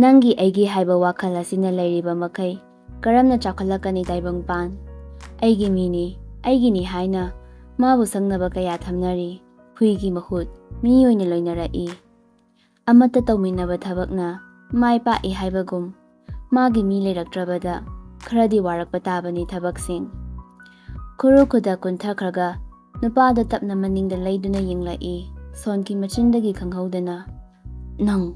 ꯅꯪꯒꯤ ꯑꯩꯒꯤ ꯍꯥꯏꯕ ꯋꯥꯈꯜ ꯑꯁꯤꯅ ꯂꯩꯔꯤꯕ ꯃꯈꯩ ꯀꯔꯝꯅ ꯆꯥꯎꯈꯠꯂꯛꯀꯅꯤ ꯇꯥꯏꯕꯪꯄꯥꯟ? ꯑꯩꯒꯤ ꯃꯤꯅꯤ, ꯑꯩꯒꯤꯅꯤ ꯍꯥꯏꯅ ꯃꯥꯕꯨ ꯁꯪꯅꯕ ꯀꯌꯥ ꯊꯝꯅꯔꯤ꯫ ꯍꯨꯏꯒꯤ ꯃꯍꯨꯠ ꯃꯤ ꯑꯣꯏꯅ ꯂꯣꯏꯅꯔꯛꯏ꯫ ꯑꯃꯠꯇ ꯇꯧꯃꯤꯟꯅꯕ ꯊꯕꯛꯅ ꯃꯥꯏ ꯄꯥꯛꯏ ꯍꯥꯏꯕꯒꯨꯝ ꯃꯥꯒꯤ ꯃꯤ ꯂꯩꯔꯛꯇ꯭ꯔꯕꯗ ꯈꯔꯗꯤ ꯋꯥꯔꯛꯄ ꯇꯥꯕꯅꯤ ꯊꯕꯛꯁꯤꯡ꯫ ꯈꯨꯔꯨ ꯈꯨꯗ ꯀꯨꯟꯊꯈ꯭ꯔꯒ ꯅꯨꯄꯥꯗꯣ ꯇꯞꯅ ꯃꯅꯤꯡꯗ ꯂꯩꯗꯨꯅ ꯌꯦꯡꯂꯛꯏ꯫ ꯁꯣꯟꯀꯤ ꯃꯆꯤꯟꯗꯒꯤ ꯈꯪꯍꯧꯗꯅ "ꯅꯪ..."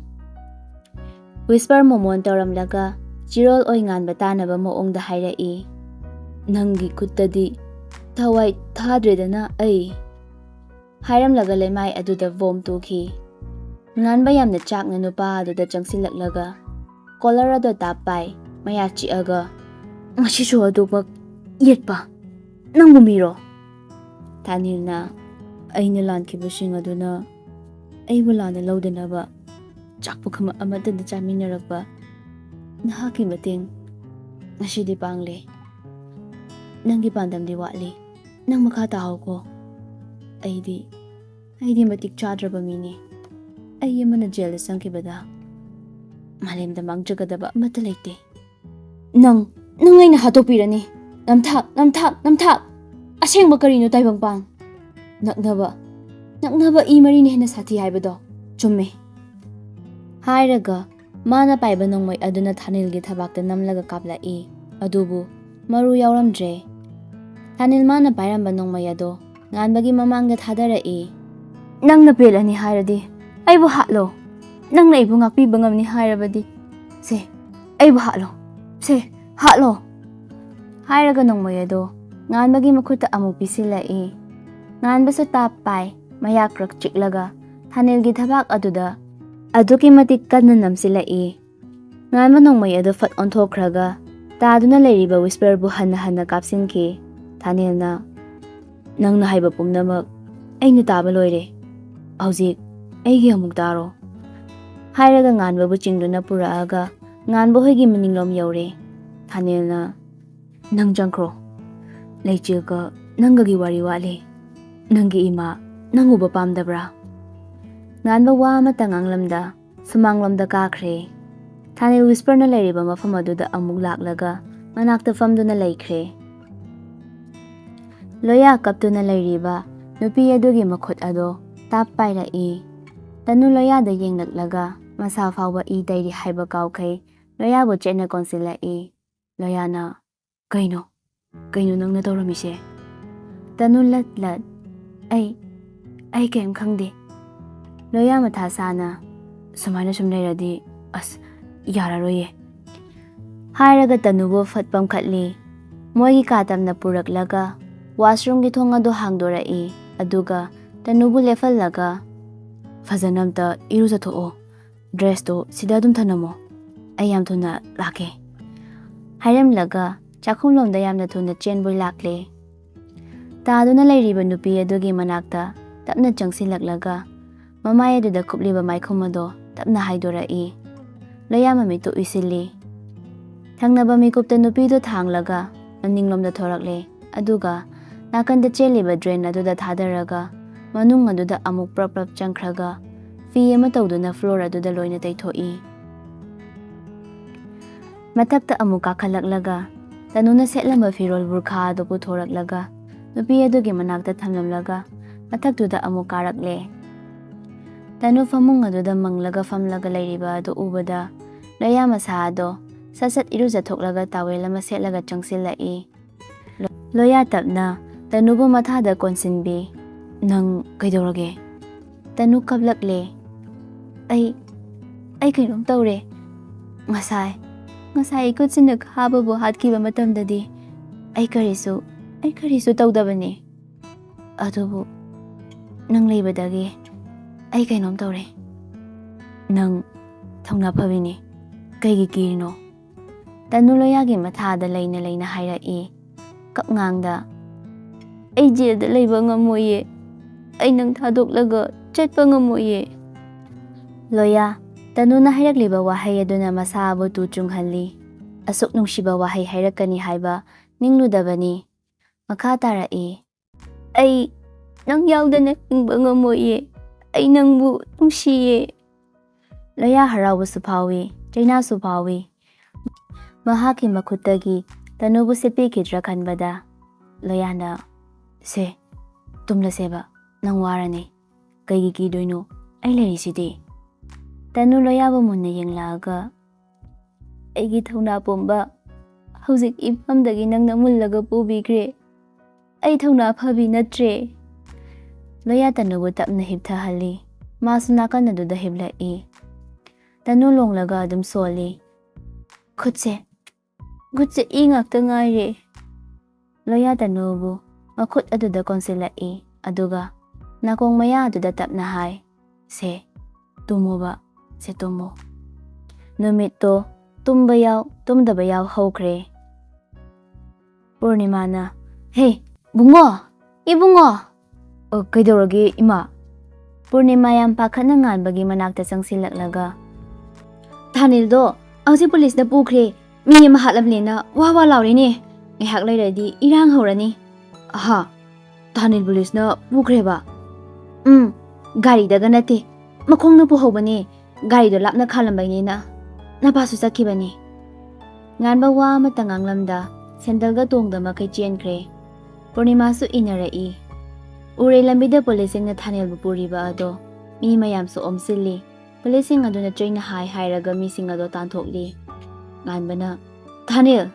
ꯋꯤꯁꯄꯔ ꯃꯣꯃꯣꯟ ꯇꯧꯔꯝꯂꯒ ꯆꯤꯔꯣꯜ ꯑꯣꯏ ꯉꯥꯟꯕ ꯇꯥꯅꯕ ꯃꯑꯣꯡꯗ ꯍꯥꯏꯔꯛꯏ꯫ "ꯅꯪꯒꯤ ꯈꯨꯠꯇꯗꯤ ꯊꯋꯥꯏ ꯊꯥꯗ꯭ꯔꯦꯗꯅ ꯑꯩ..." ꯍꯥꯏꯔꯝꯂꯒ ꯂꯩꯃꯥꯏ ꯑꯗꯨꯗ ꯕꯣꯝ ꯇꯨꯈꯤ꯫ ꯉꯥꯟꯕ ꯌꯥꯝꯅ ꯆꯥꯛꯅ ꯅꯨꯄꯥ ꯑꯗꯨꯗ ꯆꯪꯁꯤꯜꯂꯛꯂꯒ ꯀꯣꯂꯔ ꯑꯗꯨ ꯇꯥꯞ ꯄꯥꯏ ꯃꯌꯥ ꯆꯤꯛꯑꯒ "ꯉꯁꯤꯁꯨ ꯑꯗꯨꯃꯛ ꯌꯦꯠꯄ? ꯅꯪꯕꯨ ꯃꯤꯔꯣ?" ꯊꯥꯅꯤꯜꯅ "ꯑꯩꯅ ꯂꯥꯟꯈꯤꯕꯁꯤꯡ ꯑꯗꯨꯅ ꯑꯩꯕꯨ ꯂꯥꯟꯅ ꯂꯧꯗꯅꯕ ꯆꯥꯛ ꯄꯨꯈꯝ ꯑꯃꯠꯇꯗ ꯆꯥꯃꯤꯟꯅꯔꯛꯄ ꯅꯍꯥꯛꯀꯤ ꯃꯇꯦꯡ ꯉꯁꯤꯗꯤ ꯄꯥꯡꯂꯦ꯫ ꯅꯪꯒꯤ ꯄꯥꯟꯗꯝꯗꯤ ꯋꯥꯠꯂꯤ, ꯅꯪ ꯃꯈꯥ ꯇꯥꯍꯧꯀꯣ꯫ ꯑꯩꯗꯤ ꯃꯇꯤꯛ ꯆꯥꯗ꯭ꯔꯕ ꯃꯤꯅꯤ꯫ ꯑꯩ ꯑꯃꯅ ꯖꯦꯜꯗ ꯆꯪꯈꯤꯕꯗ ꯃꯥꯂꯦꯝꯗ ꯃꯥꯡꯖꯒꯗꯕ ꯑꯃꯠꯇ ꯂꯩꯇꯦ꯫ ꯅꯪ ꯑꯩꯅ ꯍꯥꯠꯇꯣꯛꯄꯤꯔꯅꯤ꯫ ꯅꯝꯊꯥꯛ! ꯑꯁꯦꯡꯕ ꯀꯔꯤꯅꯣ ꯇꯥꯏꯕꯪꯄꯥꯟ? ꯅꯛꯅꯕ ꯏ ꯃꯔꯤꯅ ꯍꯦꯟꯅ ꯁꯥꯊꯤ ꯍꯥꯏꯕꯗꯣ ꯆꯨꯝꯃꯦ." ꯍꯥꯏꯔꯒ ꯃꯥꯅ ꯄꯥꯏꯕ ꯅꯣꯡꯃꯩ ꯑꯗꯨꯅ ꯊꯥꯅꯤꯜꯒꯤ ꯊꯕꯥꯛꯇ ꯅꯝꯂꯒ ꯀꯥꯞꯂꯛꯏ꯫ ꯑꯗꯨꯕꯨ ꯃꯔꯨ ꯌꯥꯎꯔꯝꯗ꯭ꯔꯦ꯫ ꯊꯥꯅꯤꯜ ꯃꯥꯅ ꯄꯥꯏꯔꯝꯕ ꯅꯣꯡꯃꯩ ꯑꯗꯣ ꯉꯥꯟꯕꯒꯤ ꯃꯃꯥꯡꯗ ꯊꯥꯗꯔꯛꯏ꯫ "ꯅꯪꯅ ꯄꯦꯜꯂꯅꯤ ꯍꯥꯏꯔꯗꯤ ꯑꯩꯕꯨ ꯍꯥꯠꯂꯣ꯫ ꯅꯪꯅ ꯑꯩꯕꯨ ꯉꯥꯛꯄꯤꯕ ꯉꯝꯅꯤ ꯍꯥꯏꯔꯕꯗꯤ ꯁꯦ ꯑꯩꯕꯨ ꯍꯥꯠꯂꯣ, ꯁꯦ ꯍꯥꯠꯂꯣ." ꯍꯥꯏꯔꯒ ꯅꯣꯡꯃꯩ ꯑꯗꯣ ꯉꯥꯟꯕꯒꯤ ꯃꯈꯨꯠꯇ ꯑꯃꯨꯛ ꯄꯤꯁꯤꯜꯂꯛꯏ꯫ ꯉꯥꯟꯕꯁꯨ ꯇꯥꯞ ꯄꯥꯏ ꯃꯌꯥ ꯀ꯭ꯔꯛ ꯆꯤꯛꯂꯒ ꯊꯥꯅꯤꯜꯒꯤ ꯊꯕꯥꯛ ꯑꯗꯨꯗ ꯑꯗꯨꯛꯀꯤ ꯃꯇꯤꯛ ꯀꯟꯅ ꯅꯝꯁꯤꯜꯂꯛꯏ꯫ ꯉꯥꯟꯕ ꯅꯣꯡꯃꯩ ꯑꯗꯨ ꯐꯠ ꯑꯣꯟꯊꯣꯛꯈ꯭ꯔꯒ ꯇꯥꯗꯨꯅ ꯂꯩꯔꯤꯕ ꯋꯤꯁꯄꯔꯕꯨ ꯍꯟꯅ ꯀꯥꯞꯁꯤꯟꯈꯤ꯫ ꯊꯥꯅꯤꯜꯅ "ꯅꯪꯅ ꯍꯥꯏꯕ ꯄꯨꯝꯅꯃꯛ ꯑꯩꯅ ꯇꯥꯕ ꯂꯣꯏꯔꯦ꯫ ꯍꯧꯖꯤꯛ ꯑꯩꯒꯤ ꯑꯃꯨꯛ ꯇꯥꯔꯣ." ꯍꯥꯏꯔꯒ ꯉꯥꯟꯕꯕꯨ ꯆꯤꯡꯗꯨꯅ ꯄꯨꯔꯛꯑꯒ ꯉꯥꯟꯕ ꯍꯣꯏꯒꯤ ꯃꯅꯤꯡꯂꯣꯝ ꯌꯧꯔꯦ꯫ ꯊꯥꯅꯤꯜꯅ "ꯅꯪ ꯆꯪꯈ꯭ꯔꯣ꯫ ꯂꯩꯆꯤꯜꯒ ꯅꯪꯒꯒꯤ ꯋꯥꯔꯤ ꯋꯥꯠꯂꯤ꯫ ꯅꯪꯒꯤ ꯏꯃꯥ ꯅꯪ ꯎꯕ ꯄꯥꯝꯗꯕ꯭ꯔꯥ?" ꯉꯥꯟꯕ ꯋꯥ ꯑꯃꯠꯇ ꯉꯥꯡꯂꯝꯗ ꯁꯨꯃꯥꯡꯂꯣꯝꯗ ꯀꯥꯈ꯭ꯔꯦ꯫ ꯊꯥꯅꯤꯜ ꯋꯤꯁꯄꯔꯅ ꯂꯩꯔꯤꯕ ꯃꯐꯝ ꯑꯗꯨꯗ ꯑꯃꯨꯛ ꯂꯥꯛꯂꯒ ꯃꯅꯥꯛꯇ ꯐꯝꯗꯨꯅ ꯂꯩꯈ꯭ꯔꯦ꯫ ꯂꯣꯌꯥ ꯀꯞꯇꯨꯅ ꯂꯩꯔꯤꯕ ꯅꯨꯄꯤ ꯑꯗꯨꯒꯤ ꯃꯈꯨꯠ ꯑꯗꯣ ꯇꯥꯞ ꯄꯥꯏꯔꯛꯏ꯫ ꯇꯅꯨ ꯂꯣꯌꯥꯗ ꯌꯦꯡꯂꯛꯂꯒ ꯃꯁꯥ ꯐꯥꯎꯕ ꯏ ꯇꯩꯔꯤ ꯍꯥꯏꯕ ꯀꯥꯎꯈꯩ ꯂꯣꯌꯥꯕꯨ ꯆꯦꯠꯅ ꯀꯣꯟꯁꯤꯜꯂꯛꯏ꯫ ꯂꯣꯌꯥꯅ ꯀꯩꯅꯣ ꯅꯪꯅ ꯇꯧꯔꯝꯃꯤꯁꯦ?" ꯇꯅꯨ ꯂꯠ "ꯑꯩ ꯀꯩꯝ ꯈꯪꯗꯦ." ꯂꯣꯌꯥ ꯃꯊꯥ ꯁꯥꯅ "ꯁꯨꯃꯥꯏꯅ ꯁꯨꯝ ꯂꯩꯔꯗꯤ ꯌꯥꯔꯔꯣꯏꯌꯦ." ꯍꯥꯏꯔꯒ ꯇꯅꯨꯕꯨ ꯐꯠ ꯄꯝꯈꯠꯂꯤ꯫ ꯃꯣꯏꯒꯤ ꯀꯥ ꯇꯝꯅ ꯄꯨꯔꯛꯂꯒ ꯋꯥꯁꯔꯨꯝꯒꯤ ꯊꯣꯡ ꯑꯗꯨ ꯍꯥꯡꯗꯣꯔꯛꯏ꯫ ꯑꯗꯨꯒ ꯇꯅꯨꯕꯨ ꯂꯦꯞꯍꯜꯂꯒ "ꯐꯖꯅ ꯑꯝꯇ ꯏꯔꯨꯖꯊꯣꯛꯑꯣ꯫ ꯗ꯭ꯔꯦꯁꯇꯣ ꯁꯤꯗ ꯑꯗꯨꯝ ꯊꯅꯝꯃꯣ꯫ ꯑꯩ ꯌꯥꯝ ꯊꯨꯅ ꯂꯥꯛꯀꯦ." ꯍꯥꯏꯔꯝꯂꯒ ꯆꯥꯛꯈꯨꯝꯂꯣꯝꯗ ꯌꯥꯝꯅ ꯊꯨꯅ ꯆꯦꯟꯕꯣꯏ ꯂꯥꯛꯂꯦ꯫ ꯇꯥꯗꯨꯅ ꯂꯩꯔꯤꯕ ꯅꯨꯄꯤ ꯑꯗꯨꯒꯤ ꯃꯅꯥꯛꯇ ꯇꯞꯅ ꯆꯪꯁꯤꯜꯂꯛꯂꯒ ꯃꯃꯥꯏ ꯑꯗꯨꯗ ꯀꯨꯞꯂꯤꯕ ꯃꯥꯏꯈꯨꯝ ꯑꯗꯣ ꯇꯞꯅ ꯍꯥꯏꯗꯣꯔꯛꯏ꯫ ꯂꯣꯌꯥ ꯃꯃꯤꯠꯇꯨ ꯎꯏꯁꯤꯜꯂꯤ꯫ ꯊꯪꯅꯕ ꯃꯤꯀꯨꯞꯇ ꯅꯨꯄꯤꯗꯨ ꯊꯥꯡꯂꯒ ꯃꯅꯤꯡꯂꯣꯝꯗ ꯊꯣꯔꯛꯂꯦ꯫ ꯑꯗꯨꯒ ꯅꯥꯀꯟꯗ ꯆꯦꯜꯂꯤꯕ ꯗ꯭ꯔꯦꯟ ꯑꯗꯨꯗ ꯊꯥꯗꯔꯒ ꯃꯅꯨꯡ ꯑꯗꯨꯗ ꯑꯃꯨꯛ ꯄ꯭ꯔꯞ ꯆꯪꯈ꯭ꯔꯒ ꯐꯤ ꯑꯃ ꯇꯧꯗꯨꯅ ꯐ꯭ꯂꯣꯔ ꯑꯗꯨꯗ ꯂꯣꯏꯅ ꯇꯩꯊꯣꯛꯏ꯫ ꯃꯊꯛꯇ ꯑꯃꯨꯛ ꯀꯥꯈꯠꯂꯛꯂꯒ ꯇꯅꯨꯅ ꯁꯦꯠꯂꯝꯕ ꯐꯤꯔꯣꯜ ꯕꯨꯔꯈꯥ ꯑꯗꯨ ꯄꯨꯊꯣꯔꯛꯂꯒ ꯅꯨꯄꯤ ꯑꯗꯨꯒꯤ ꯃꯅꯥꯛꯇ ꯊꯝꯂꯝꯂꯒ ꯃꯊꯛꯇꯨꯗ ꯑꯃꯨꯛ ꯀꯥꯔꯛꯂꯦ꯫ ꯇꯅꯨ ꯐꯃꯨꯡ ꯑꯗꯨꯗ ꯃꯪꯂꯒ ꯐꯝꯂꯒ ꯂꯩꯔꯤꯕ ꯑꯗꯨ ꯎꯕꯗ ꯂꯣꯌꯥ ꯃꯁꯥ ꯑꯗꯣ ꯁꯠ ꯏꯔꯨꯖꯊꯣꯛꯂꯒ ꯇꯥꯋꯦꯜ ꯑꯃ ꯁꯦꯠꯂꯒ ꯆꯪꯁꯤꯜꯂꯛꯏ꯫ ꯂꯣꯌꯥ ꯇꯞꯅ ꯇꯅꯨꯕꯨ ꯃꯊꯥꯗ ꯀꯣꯟꯁꯤꯟꯕꯤ꯫ "ꯅꯪ ꯀꯩꯗꯧꯔꯒꯦ?" ꯇꯅꯨ ꯀꯞꯂꯛꯂꯦ꯫ ꯑꯩ ꯀꯩꯅꯣꯝ ꯇꯧꯔꯦ꯫ ꯉꯁꯥꯏ ꯏꯈꯨꯠꯁꯤꯅ ꯈꯥꯕꯕꯨ ꯍꯥꯠꯈꯤꯕ ꯃꯇꯝꯗꯗꯤ ꯑꯩ ꯀꯔꯤꯁꯨ ꯇꯧꯗꯕꯅꯤ꯫ ꯑꯗꯨꯕꯨ ꯅꯪ ꯂꯩꯕꯗꯒꯤ ꯑꯩ ꯀꯩꯅꯣꯝ ꯇꯧꯔꯦ꯫ ꯅꯪ ꯊꯧꯅꯥ ꯐꯕꯤꯅꯤ, ꯀꯩꯒꯤ ꯀꯤꯔꯤꯅꯣ?" ꯇꯅꯨ ꯂꯣꯌꯥꯒꯤ ꯃꯊꯥꯗ ꯂꯩꯅ ꯍꯥꯏꯔꯛꯏ ꯀꯞꯉꯥꯡꯗ꯫ "ꯑꯩ ꯖꯦꯜꯗ ꯂꯩꯕ ꯉꯝꯃꯣꯏꯌꯦ꯫ ꯑꯩ ꯅꯪ ꯊꯥꯗꯣꯛꯂꯒ ꯆꯠꯄ ꯉꯝꯃꯣꯏꯌꯦ." ꯂꯣꯌꯥ ꯇꯅꯨꯅ ꯍꯥꯏꯔꯛꯂꯤꯕ ꯋꯥꯍꯩ ꯑꯗꯨꯅ ꯃꯁꯥꯕꯨ ꯇꯨ ꯆꯨꯡꯍꯜꯂꯤ꯫ ꯑꯁꯨꯛ ꯅꯨꯡꯁꯤꯕ ꯋꯥꯍꯩ ꯍꯥꯏꯔꯛꯀꯅꯤ ꯍꯥꯏꯕ ꯅꯤꯡꯂꯨꯗꯕꯅꯤ꯫ ꯃꯈꯥ ꯇꯥꯔꯛꯏ꯫ "ꯑꯩ ꯅꯪ ꯌꯥꯎꯗꯅ ꯍꯤꯡꯕ ꯉꯝꯃꯣꯏꯌꯦ꯫ ꯑꯩ ꯅꯪꯕꯨ ꯅꯨꯡꯁꯤꯌꯦ." ꯂꯣꯌꯥ ꯍꯔꯥꯎꯕꯁꯨ ꯐꯥꯎꯏ, Rinasu faawi. Mahaki makhutagi Tanubu sitpikidra khanbada Loyana se tumlaseba nang warani kaigi kidoino ai lerisidi. Tanu Loyabu munna yenglaaga aigi thauna pomba hauzik ifamdagi nangna mullaga pubikre ai thauna phabi natre. Loya Tanubu tapna hipthahalli masu nakanaduda hiblai. Tanu longlaga adum soli khutse ingakta ngaire. Loya Tanubu makhut aduda konsilai aduga nakong maya aduda tapna hai se tumuba se tumu. Numito tumdaba yaw hokre. Purnimana hey bungo ibungo kaidorage ima. Purnima yam pakhana nganbagi manakta changsilaklaga Thanildo angsi police na pukre mi ma hatlablena wa lawrine ngihak lairadi irang horani. Aha Thanil police na pukre ba gari daga nate makhong na puhobane gari do lapna khalambai na napasu sakhibani. Nganba wa matanganglamda sendalga tongda makai chenkre. Purnima su inarai ure lambida policing na Thanil bu puriba ado mi mayam su omsilli. Policing aduna train hai hairaga mising ado tanthokli. Nganbana Thanil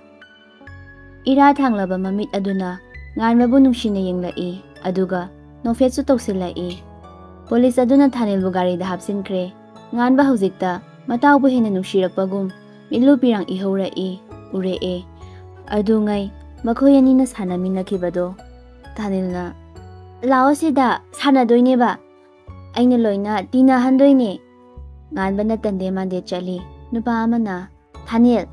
ira thanglaba mamit aduna nganbabu nungshina yenglai aduga nofet su tawsilai. Police aduna Thanil bu gari da hapsinkre. Nganba hujikta mataw bu hena nungsirakpagum milu pirang ihaurai uree adungai makhoyani na sanaminakibado. Thanil na lao sida sanadoine ba aina loina tina handoine. Nganba na tande mande chali nupa amana Thanil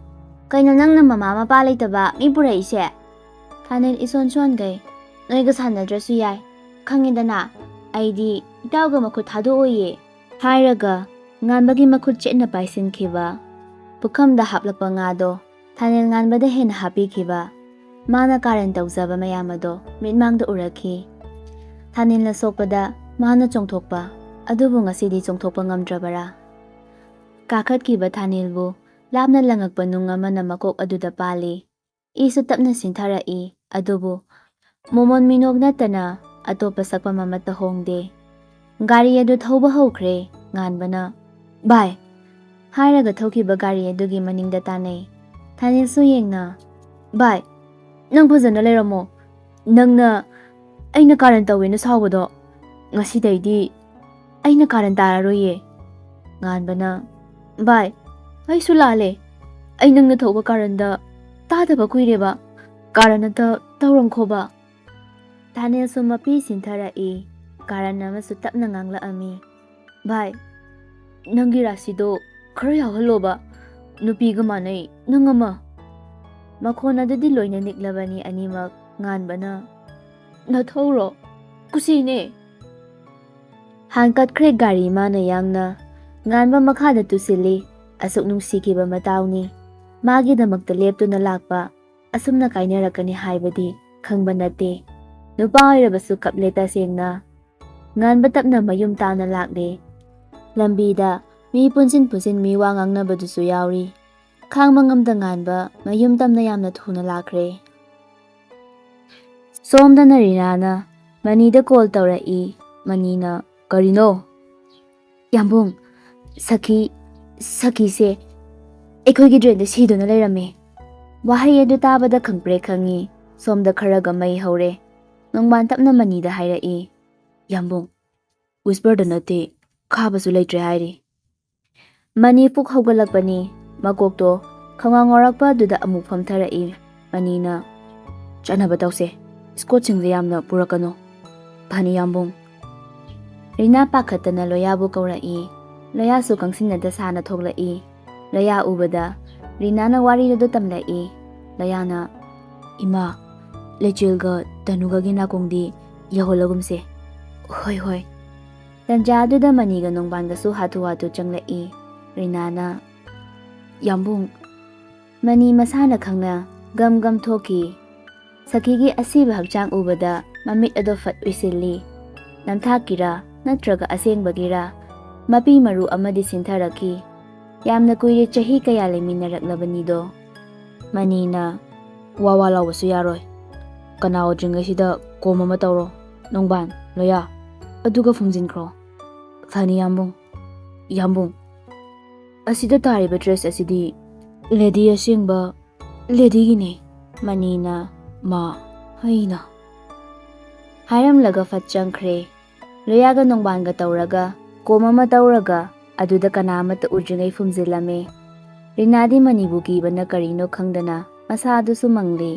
kaino nangna mama mapa leitaba mi purai ise. Thanil ison gai noiga sanadrasu yai khangidana aidi itawga makhut thadooye hairaga nganbagi makhut chetna paisinkiba. Pukhamda haplakpa ngado Thanil nganbada hena hapikhiba. Mana karan tawjaba mayamado mitmangda urakhi. Thanil na sokpada mana chongthokpa adubu ngasidi chongthokpa ngamdrabara. Kakhatkiba Thanilbu lapna langakpa nung amana makok aduda pali. Isu tapna sintharai adubu momon minog natana atopa sakpa mamata hongde. Gari adu thauba hokre. Nganbana bye hairaga thaukiba gari adugi maningda tanai. Thanil su yengna bye nang phajana leiramo nangna aina karan tawena sawado ngasidaidi aina karan tararoye. Nganbana bye ai sulale ai nangna thauba karanda tadaba kuireba karanata tawramkhoba. Thanil su mapi sintharai karan amasu tapna ngangla ami bye nangi rasido khara yawhaloba nupiga manai nangama. Makhona dadi loina niklabani animak. Nganbana nathoro kusine. Hankat kre gari mana yangna nganba makhada tusili asuk nungsikiba matawni. Magi damakta leptuna lakpa asumna kainarakani haibadi khangba nate. Nupa oirabasu kapleta sengna nganba tapna mayum tana lakle. Lambida mi punsin mi wa ngangnabadusu yauri. Khangba ngamda nganba mayum tamna yamna thuna lakre. Somda Rinana Manida call tawrai. Manina karino yambung sakhi se ekhoi drain da sidona leirame. Wahai adu tabada khangpre khangi somda kharaga mai hore. Nongban tapna Manida hairai yambung whisper da nate khabasu leitre hairi. Mani puk haugalakpani makokto khangangorакpa duda amuk famtharai. Manina chanaba tawse Scott singde yamna purakano phani yambung. Rina pakhatana Loyabu kaurai. Loya su kangsinada sana thoglai. Loya ubada Rina na wari do tamlai. Loyana ima lechilga tanuga gina kongdi yaholagumse. Hoi Tanjadu da Maniga nongbanga su hatu changlai. Rinana yambung Mani masana khangna gam thoki. Sakigi asiba hakchang ubada mamit ado fat uisilli. Namthakira natraga asengbagira mapi maru amadi sintharaki. ꯌꯥꯝꯅ ꯀꯨꯏꯔꯦ ꯆꯍꯤ ꯀꯌꯥ ꯂꯩꯃꯤꯟꯅꯔꯛꯂꯕꯅꯤꯗꯣ. ꯃꯅꯤꯅ ꯋꯥ ꯂꯥꯎꯕꯁꯨ ꯌꯥꯔꯣꯏ. ꯀꯅꯥ ꯑꯣꯏꯗ꯭ꯔꯤꯉꯩꯁꯤꯗ ꯀꯣꯝ ꯑꯃ ꯇꯧꯔꯣ. ꯅꯣꯡꯕꯥꯟ, ꯂꯣꯌꯥ, ꯑꯗꯨꯒ ꯐꯨꯝꯖꯤꯟꯈ꯭ꯔꯣ. ꯐꯅꯤ ꯌꯥꯝꯕꯨꯡ. ꯌꯥꯝꯕꯨꯡ, ꯑꯁꯤꯗ ꯇꯥꯔꯤꯕ ꯗ꯭ꯔꯦꯁ ꯑꯁꯤꯗꯤ ꯂꯦꯗꯤ ꯑꯁꯦꯡꯕ ꯂꯦꯗꯤꯒꯤꯅꯦ. ꯃꯅꯤꯅ ꯑꯩꯅ ꯍꯥꯏꯔꯝꯂꯒ ꯐꯠ ꯆꯪꯈ꯭ꯔꯦ. ꯂꯣꯌꯥꯒ ꯅꯣꯡꯕꯥꯟꯒ ꯇꯧꯔꯒ ꯀꯣꯝ ꯑꯃ ꯇꯧꯔꯒ ꯑꯗꯨꯗ ꯀꯅꯥ ꯑꯃꯠꯇ ꯎꯗ꯭ꯔꯤꯉꯩ ꯐꯨꯝꯖꯤꯜꯂꯝꯃꯦ. ꯔꯤꯅꯥꯗꯤ ꯃꯅꯤꯕꯨ ꯀꯤꯕꯅ ꯀꯔꯤꯅꯣ ꯈꯪꯗꯅ ꯃꯁꯥꯗꯨꯁꯨ ꯃꯪꯂꯤ.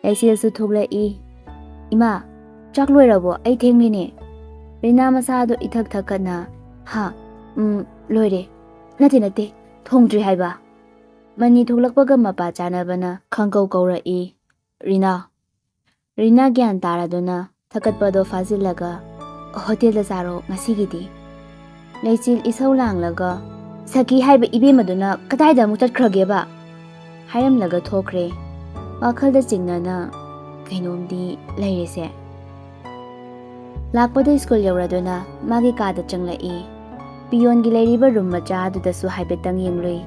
ꯂꯩꯆꯤꯜꯁꯨ ꯊꯣꯛꯂꯛꯏ. ꯏꯃꯥ, ꯆꯥꯛ ꯂꯣꯏꯔꯕꯣ? ꯑꯩ ꯊꯦꯡꯂꯤꯅꯦ. ꯔꯤꯅꯥ ꯃꯁꯥꯗꯣ ꯏꯊꯛ ꯊꯛꯀꯠꯅ ꯂꯣꯏꯔꯦ. ꯅꯠꯇꯦ, ꯊꯣꯡꯗ꯭ꯔꯤ ꯍꯥꯏꯕ. ꯃꯅꯤ ꯊꯣꯛꯂꯛꯄꯒ ꯃꯄꯥ ꯆꯥꯅꯕꯅ ꯈꯪꯀꯧ ꯀꯧꯔꯛꯏ. ꯔꯤꯅꯥ ꯒ꯭ꯌꯥꯟ ꯇꯥꯔꯗꯨꯅ ꯊꯛꯀꯠꯄꯗꯣ ꯐꯥꯖꯤꯜꯂꯒ ꯍꯣꯇꯦꯜꯗ ꯆꯥꯔꯣ ꯉꯁꯤꯒꯤꯗꯤ. ꯂꯩꯆꯤꯜ ꯏꯁꯧ ꯂꯥꯡꯂꯒ ꯁꯈꯤ ꯍꯥꯏꯕ ꯏꯕꯦꯝꯃꯗꯨꯅ ꯀꯗꯥꯏꯗ ꯑꯃꯨꯛ ꯆꯠꯈ꯭ꯔꯒꯦꯕ? ꯍꯥꯏꯔꯝꯂꯒ ꯊꯣꯛꯈ꯭ꯔꯦ. ꯋꯥꯈꯜꯗ ꯆꯤꯡꯅꯅ ꯀꯩꯅꯣꯝꯗꯤ ꯂꯩꯔꯤꯁꯦ. ꯂꯥꯛꯄꯗ ꯁ꯭ꯀꯨꯜ ꯌꯧꯔꯗꯨꯅ ꯃꯥꯒꯤ ꯀꯥꯗ ꯆꯪꯂꯛꯏ. ꯄꯤꯌꯣꯟꯒꯤ ꯂꯩꯔꯤꯕ ꯔꯨꯝ ꯃꯆꯥ ꯑꯗꯨꯗꯁꯨ ꯍꯥꯏꯐꯦꯠꯇꯪ ꯌꯦꯡꯂꯨꯏ.